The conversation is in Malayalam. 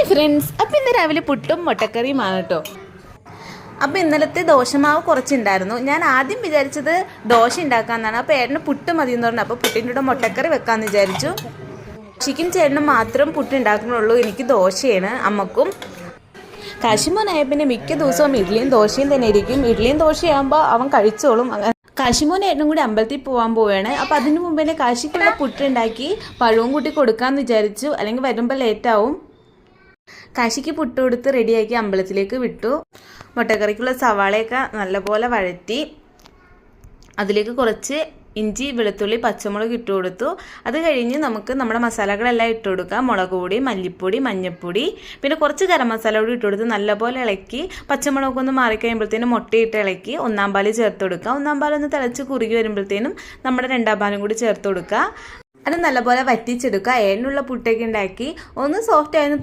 ഹായ് ഫ്രണ്ട്സ്, അപ്പം ഇന്ന് രാവിലെ പുട്ടും മുട്ടക്കറിയുമാണ് കേട്ടോ. അപ്പോൾ ഇന്നലത്തെ ദോശമാവ് കുറച്ചുണ്ടായിരുന്നു. ഞാൻ ആദ്യം വിചാരിച്ചത് ദോശ ഉണ്ടാക്കാമെന്നാണ്. അപ്പോൾ ഏട്ടന് പുട്ട് മതി എന്ന് പറഞ്ഞു. അപ്പോൾ പുട്ടിൻ്റെ കൂടെ മുട്ടക്കറി വെക്കാമെന്ന് വിചാരിച്ചു. ചിക്കൻ ചേട്ടനും മാത്രം പുട്ട് ഉണ്ടാക്കുന്നുള്ളൂ, എനിക്ക് ദോശയാണ്, അമ്മക്കും. കാശിമോനായ പിന്നെ മിക്ക ദിവസവും ഇഡ്ഡലിയും ദോശയും തന്നെ ഇരിക്കും. ഇഡ്ഡലിയും ദോശയാകുമ്പോൾ അവൻ കഴിച്ചോളും. കാശിമോനും ഏട്ടനും കൂടി അമ്പലത്തിൽ പോകാൻ പോവുകയാണ്. അപ്പോൾ അതിന് മുമ്പ് തന്നെ കാശിക്കുള്ള പുട്ടുണ്ടാക്കി പഴവും കൂട്ടി കൊടുക്കാമെന്ന് വിചാരിച്ചു, അല്ലെങ്കിൽ വരുമ്പോൾ ലേറ്റാവും. കാശിക്ക് പുട്ട് കൊടുത്ത് റെഡിയാക്കി അമ്പലത്തിലേക്ക് വിട്ടു. മുട്ടക്കറിക്കുള്ള സവാളയൊക്കെ നല്ലപോലെ വഴറ്റി അതിലേക്ക് കുറച്ച് ഇഞ്ചി, വെളുത്തുള്ളി, പച്ചമുളക് ഇട്ട് കൊടുത്തു. അത് കഴിഞ്ഞ് നമുക്ക് നമ്മുടെ മസാലകളെല്ലാം ഇട്ട് കൊടുക്കാം. മുളക് പൊടി, മല്ലിപ്പൊടി, മഞ്ഞൾപ്പൊടി, പിന്നെ കുറച്ച് ഗരം മസാല കൂടി ഇട്ട് കൊടുത്ത് നല്ലപോലെ ഇളക്കി. പച്ചമുളകൊന്ന് മാറിക്കഴിയുമ്പോഴത്തേനും മുട്ടയിട്ട് ഇളക്കി ഒന്നാം പാല് ചേർത്ത് കൊടുക്കുക. ഒന്നാം പാലൊന്ന് തിളച്ച് കുറുകി വരുമ്പോഴത്തേനും നമ്മുടെ രണ്ടാം പാലും കൂടി ചേർത്ത് കൊടുക്കുക. അത് നല്ലപോലെ വറ്റിച്ചെടുക്കുക. ഏഴിനുള്ള പുട്ടൊക്കെ ഉണ്ടാക്കി ഒന്ന് സോഫ്റ്റ് ആയിരുന്നു.